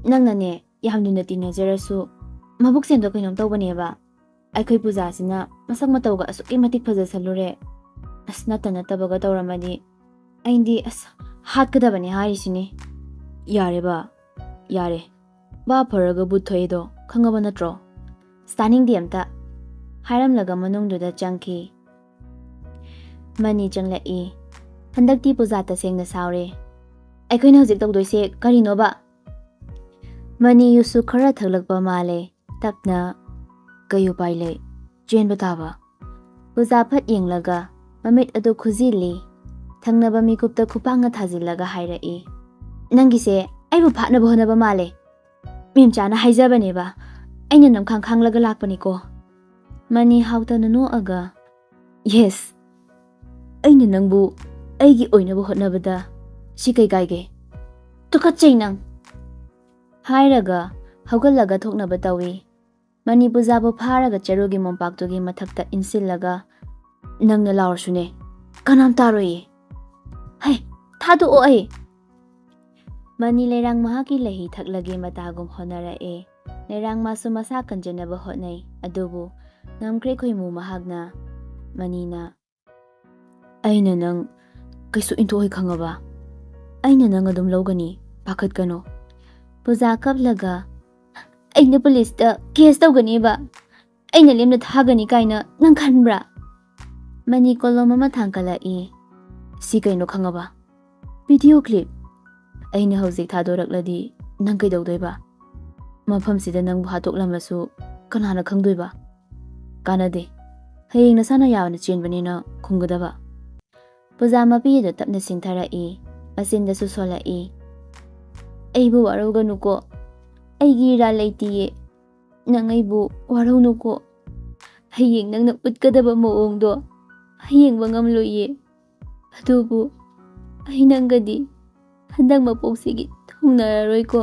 ꯅꯪꯅꯅꯦ ꯌꯥꯝ ꯂꯨꯅ ꯇꯤꯟꯅꯖꯔꯁꯨ ꯃꯕꯨꯛꯆꯦꯜꯗꯣ ꯀꯩꯅꯣꯝ ꯇꯧꯕꯅꯦꯕ꯫ ꯑꯩꯈꯣꯏ ꯄꯨꯖꯥꯁꯤꯅ ꯃꯁꯛ ꯃꯇꯧꯒ ꯑꯁꯨꯛꯀꯤ ꯃꯇꯤꯛ ꯐꯖꯁꯜꯂꯨꯔꯦ꯫ ꯅꯠꯇꯕꯒ ꯇꯧꯔꯝꯃꯗꯤ ꯑꯩꯗꯤ ꯍꯥꯠꯀꯗꯕꯅꯦ ꯍꯥꯏꯔꯤꯁꯤꯅꯤ꯫ ꯌꯥꯔꯦ ꯕꯥ ꯌꯥꯔꯦ꯫ ꯕꯥ ꯐꯔꯒ ꯕꯨꯠ ꯊꯣꯛꯑꯦꯗꯣ ꯈꯪꯉꯕ ꯅꯠꯇ꯭ꯔꯣ? ꯇꯥꯅꯤꯡꯗꯦ ꯑꯝꯇ ꯍꯥꯏꯔꯝꯂꯒ ꯃꯅꯨꯡꯗꯨꯗ ꯆꯪꯈꯤ꯫ ꯃꯅꯤ ꯆꯪꯂꯛꯏ꯫ ꯍꯟꯗꯛꯇꯤ ꯄꯨꯖꯥ ꯇꯁꯦꯡꯅ ꯁꯥꯎꯔꯦ꯫ ꯑꯩꯈꯣꯏꯅ ꯍꯧꯖꯤꯛ ꯇꯧꯗꯣꯏꯁꯦ ꯀꯔꯤꯅꯣꯕ? ꯃꯅꯤ ꯌꯨꯁꯨ ꯈꯔ ꯊꯛꯂꯛꯄ ꯃꯥꯜꯂꯦ꯫ ꯇꯞꯅ ꯀꯩ ꯎꯄꯥꯏ ꯂꯩ ꯆꯦꯟꯕ ꯇꯥꯕ꯫ ꯄꯨꯖꯥ ꯐꯠ ꯌꯦꯡꯂꯒ ꯃꯃꯤꯠ ꯑꯗꯨ ꯈꯨꯖꯤꯜꯂꯤ꯫ ꯊꯪꯅꯕ ꯃꯤꯀꯨꯞꯇ ꯈꯨꯄꯥꯡꯅ ꯊꯥꯖꯤꯜꯂꯒ ꯍꯥꯏꯔꯛꯏ꯫ ꯅꯪꯒꯤꯁꯦ ꯑꯩꯕꯨ ꯐꯥꯠꯅꯕ ꯍꯣꯠꯅꯕ ꯃꯥꯜꯂꯦ꯫ ꯃꯦꯝꯆꯥꯅ ꯍꯥꯏꯖꯕꯅꯦꯕ ꯑꯩꯅ ꯅꯝꯈꯥꯡ ꯈꯥꯡꯂꯒ ꯂꯥꯛꯄꯅꯤꯀꯣ꯫ ꯃꯅꯤ ꯍꯥꯎꯇꯅ ꯅꯣꯛꯑꯒ ꯌꯦꯁ ꯑꯩꯅ ꯅꯪꯕꯨ ꯑꯩꯒꯤ ꯑꯣꯏꯅꯕ ꯍꯣꯠꯅꯕꯗ ꯁꯤ ꯀꯩ ꯀꯥꯏꯒꯦ? ꯇꯨꯀꯠꯆꯩ ꯅꯪ ꯍꯥꯏꯔꯒ ꯍꯧꯒꯠꯂꯒ ꯊꯣꯛꯅꯕ ꯇꯧꯏ꯫ ꯃꯅꯤ ꯄꯨꯖꯥꯕꯨ ꯐꯥꯔꯒ ꯆꯔꯨꯒꯤ ꯃꯣꯝꯄꯥꯛꯇꯨꯒꯤ ꯃꯊꯛꯇ ꯏꯟꯁꯤꯜꯂꯒ ꯅꯪꯅ ꯂꯥꯎꯔꯁꯨꯅꯦ ꯀꯅꯥꯝ ꯇꯥꯔꯣꯏꯌꯦ꯫ ꯍꯩ ꯊꯥꯗꯣꯛꯑꯣ ꯑꯩ꯫ ꯃꯅꯤ ꯂꯩꯔꯥꯡ ꯃꯍꯥꯛꯀꯤ ꯂꯩꯍꯤ ꯊꯛꯂꯒꯦ ꯃꯇꯥꯒꯨꯝ ꯍꯣꯠꯅꯔꯛꯑꯦ꯫ ꯂꯩꯔꯥꯡ ꯃꯥꯁꯨ ꯃꯁꯥ ꯀꯟꯖꯅꯕ ꯍꯣꯠꯅꯩ ꯑꯗꯨꯕꯨ ꯉꯝꯈ꯭ꯔꯦ ꯈꯣꯏꯃꯨ ꯃꯍꯥꯛꯅ꯫ ꯃꯅꯤꯅ ꯑꯩꯅ ꯅꯪ ꯀꯩꯁꯨ ꯏꯟꯊꯣꯛꯑꯣꯏ ꯈꯪꯉꯕ? ꯑꯩꯅ ꯅꯪ ꯑꯗꯨꯝ ꯂꯧꯒꯅꯤ ꯄꯥꯈꯠꯀꯅꯨ꯫ ꯄꯨꯖꯥ ꯀꯞꯂꯒ ꯑꯩꯅ ꯄꯨꯂꯤꯁꯇ ꯀꯦꯁ ꯇꯧꯒꯅꯤꯕ ꯑꯩꯅ ꯂꯦꯝꯅ ꯊꯥꯒꯅꯤ ꯀꯥꯏꯅ ꯅꯪ ꯈꯟꯕ꯭ꯔꯥ? ꯃꯅꯤ ꯀꯣꯂꯣꯝ ꯑꯃ ꯊꯥꯡꯀꯠꯂꯛꯏ꯫ ꯁꯤ ꯀꯩꯅꯣ ꯈꯪꯉꯕ? Video clip. ꯑꯩꯅ ꯍꯧꯖꯤꯛ ꯊꯥꯗꯣꯔꯛꯂꯗꯤ ꯅꯪ ꯀꯩꯗꯧꯗꯣꯏꯕ? ꯃꯐꯝꯁꯤꯗ ꯅꯪꯕꯨ ꯍꯥꯠꯇꯣꯛꯂꯝꯃꯁꯨ ꯀꯅꯥꯅ ꯈꯪꯗꯣꯏꯕ? ꯀꯥꯟꯅꯗꯦ ꯍꯌꯦꯡ ꯅꯁꯥꯅ ꯌꯥꯕꯅ ꯆꯦꯟꯕꯅꯤꯅ ꯈꯨꯝꯒꯗꯕ꯫ ꯄꯨꯖꯥ ꯃꯄꯤ ꯑꯗꯨ ꯇꯞꯅ ꯆꯤꯡꯊꯔꯛꯏ꯫ ꯃꯆꯤꯟꯗꯁꯨ ꯁꯣꯜꯂꯛꯏ꯫ ꯑꯩꯕꯨ ꯋꯥꯔꯧꯒꯅꯨꯀꯣ ꯑꯩꯒꯤ ꯏꯔꯥꯜ ꯂꯩꯇꯤꯌꯦ꯫ ꯅꯪ ꯑꯩꯕꯨ ꯋꯥꯔꯧꯅꯨꯀꯣ꯫ ꯍꯌꯦꯡ ꯅꯪꯅ ꯎꯠꯀꯗꯕ ꯃꯑꯣꯡꯗꯣ ꯌꯦꯡꯕ ꯉꯝꯂꯣꯏꯌꯦ꯫ ꯑꯗꯨꯕꯨ ꯑꯩ ꯅꯪꯒꯗꯤ ꯍꯟꯗꯛ ꯃꯄꯣꯛꯁꯤꯒꯤ ꯊꯨꯡꯅꯔꯔꯣꯏꯀꯣ꯫